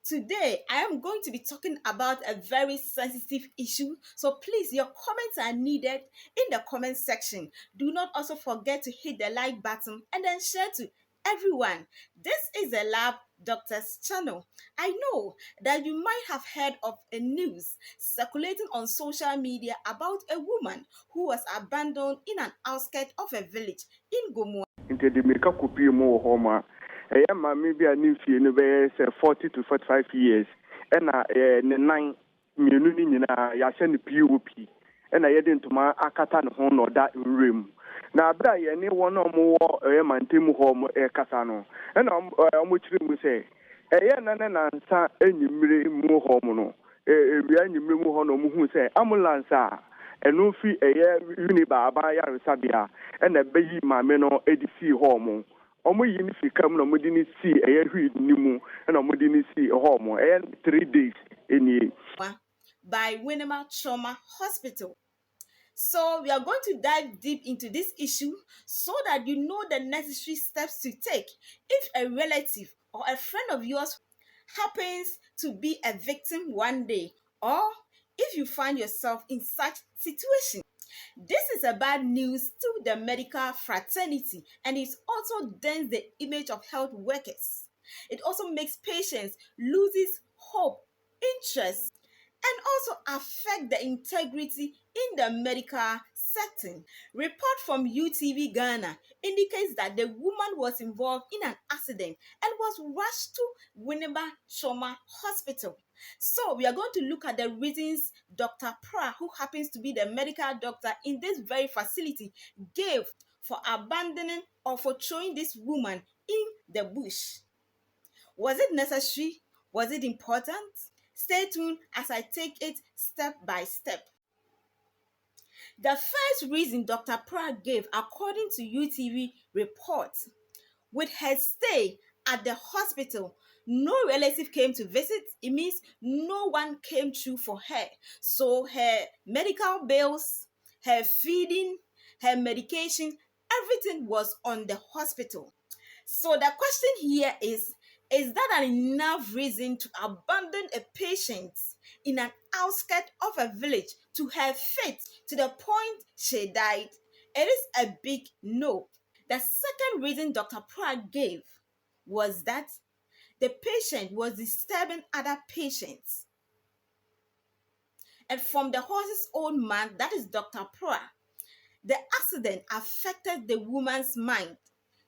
Today, I am going to be talking about a very sensitive issue. So please, your comments are needed in the comment section. Do not also forget to hit the like button and then share to everyone. This is the Lab Doctors channel. I know that you might have heard of a news circulating on social media about a woman who was abandoned in an outskirt of a village in Gomoah. Into the make up copy more home. Maybe a new fee, no, 40 to 45 years. And nine minuni in a yasen POP. And I had into my Akatan home or that room. Now, but any one or more mantimu home a casano. And which we say, nana answer any more homono. We are new hono who say, ambulance. And no fee a year Winneba by Sabia, and a baby my meno edisi homo. Omo yin fi kam no modini see a year nimu, and omodini see a homo, and 3 days in By Winneba Trauma Hospital. So we are going to dive deep into this issue so that you know the necessary steps to take if a relative or a friend of yours happens to be a victim one day, or if you find yourself in such situation. This is a bad news to the medical fraternity, and it also dents the image of health workers. It also makes patients loses hope, interest, and also affect the integrity in the medical setting. Report from UTV Ghana indicates that the woman was involved in an accident and was rushed to Winneba Trauma Hospital. So we are going to look at the reasons Dr. Prah, who happens to be the medical doctor in this very facility, gave for abandoning or for throwing this woman in the bush. Was it necessary? Was it important? Stay tuned as I take it step by step. The first reason Dr. Prah gave, according to UTV reports, with her stay at the hospital, no relative came to visit. It means no one came through for her. So her medical bills, her feeding, her medication, everything was on the hospital. So the question here is that an enough reason to abandon a patient in an outskirt of a village to her fate to the point she died? It is a big no. The second reason Dr. Prah gave was that the patient was disturbing other patients. And from the horse's own man, that is Dr. Prah, the accident affected the woman's mind,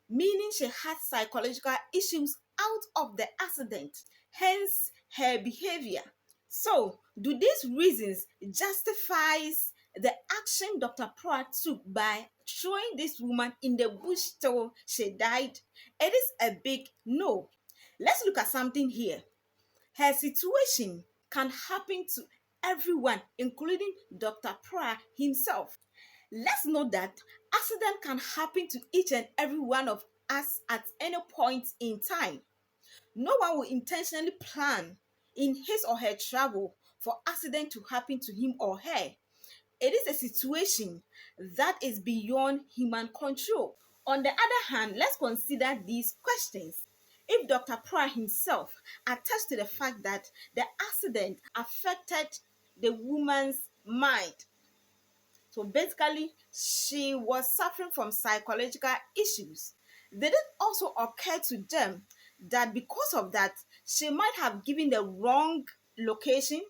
meaning she had psychological issues out of the accident, hence her behavior. So, do these reasons justifies the action Dr. Prah took by throwing this woman in the bush till she died? It is a big no. Let's look at something here. Her situation can happen to everyone, including Dr. Prah himself. Let's note that accident can happen to each and every one of us at any point in time. No one will intentionally plan in his or her travel for accident to happen to him or her. It is a situation that is beyond human control. On the other hand, let's consider these questions. If Dr. Prah himself attached to the fact that the accident affected the woman's mind, so basically, she was suffering from psychological issues. Did it also occur to them that because of that, she might have given the wrong location,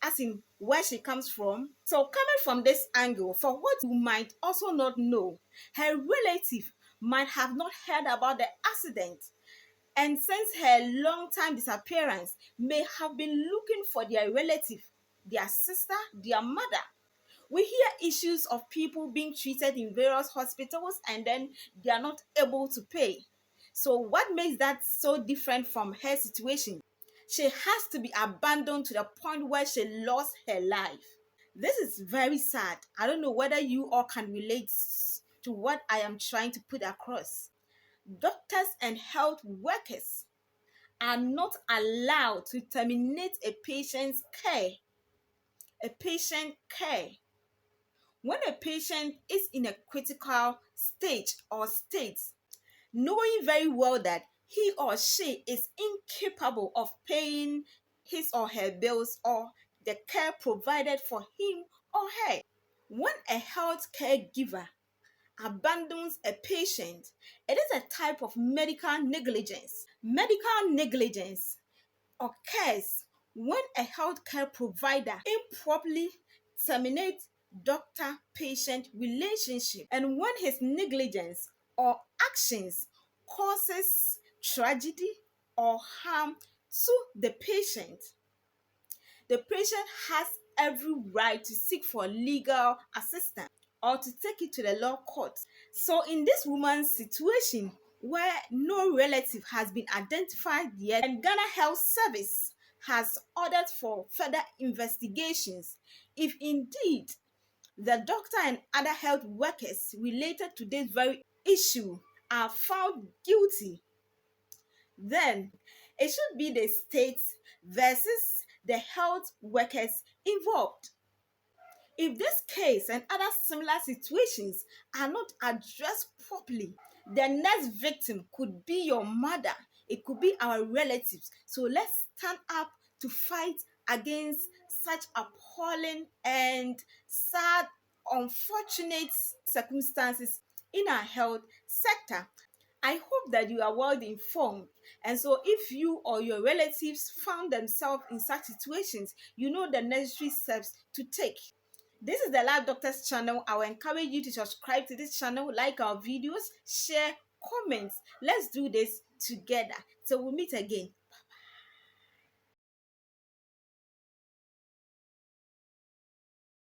as in where she comes from? So, coming from this angle, for what you might also not know, her relative might have not heard about the accident, and since her long time disappearance, may have been looking for their relative, their sister, their mother. We hear issues of people being treated in various hospitals and then they are not able to pay. So, what makes that so different from her situation? She has to be abandoned to the point where she lost her life. This is very sad. I don't know whether you all can relate to what I am trying to put across. Doctors and health workers are not allowed to terminate a patient's care. A patient care. When a patient is in a critical stage or state, knowing very well that he or she is incapable of paying his or her bills or the care provided for him or her. When a health caregiver abandons a patient, it is a type of medical negligence. Medical negligence occurs when a healthcare provider improperly terminates doctor-patient relationship and when his negligence or actions causes tragedy or harm to the patient. The patient has every right to seek for legal assistance or to take it to the law court. So in this woman's situation where no relative has been identified yet and Ghana Health Service has ordered for further investigations, if indeed the doctor and other health workers related to this very issue are found guilty, then it should be the state versus the health workers involved. If this case and other similar situations are not addressed properly, the next victim could be your mother, it could be our relatives. So let's stand up to fight against such appalling and sad, unfortunate circumstances in our health sector. I hope that you are well informed. And so, if you or your relatives found themselves in such situations, you know the necessary steps to take. This is the Live Doctors channel. I will encourage you to subscribe to this channel, like our videos, share, comment. Let's do this together. So we'll meet again.